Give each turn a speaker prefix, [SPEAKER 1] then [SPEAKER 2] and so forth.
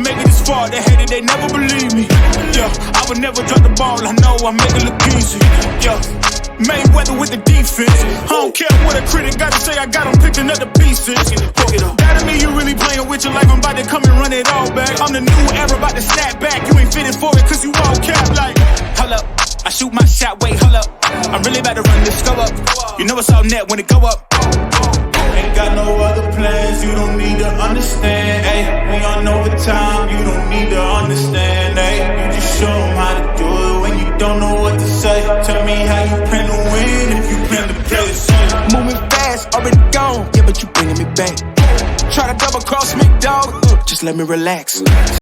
[SPEAKER 1] make it this far, they hate it, they never believe me. Yeah, I would never drop the ball, I know I make it look easy. Yeah, Mayweather with the defense. I don't care what a critic got to say, I got them picking up the pieces. That mean you really playing with your life, I'm about to come and run it all back. I'm the new era, about to snap back. You ain't fitted for it, cause you all cap like. Hold up, I shoot my shot, wait, hold up. I'm really about to run this, go up. You know it's all net when it go up. Ain't got no other plans, you don't need to understand, ayy. We on overtime, you don't need to understand, ayy. You just show them how to do it when you don't know what to say. Tell me how you plan to win if you plan to play the shit. Moving fast, already gone, yeah, but you bringing me back. Try to double cross me, dog, just let me relax.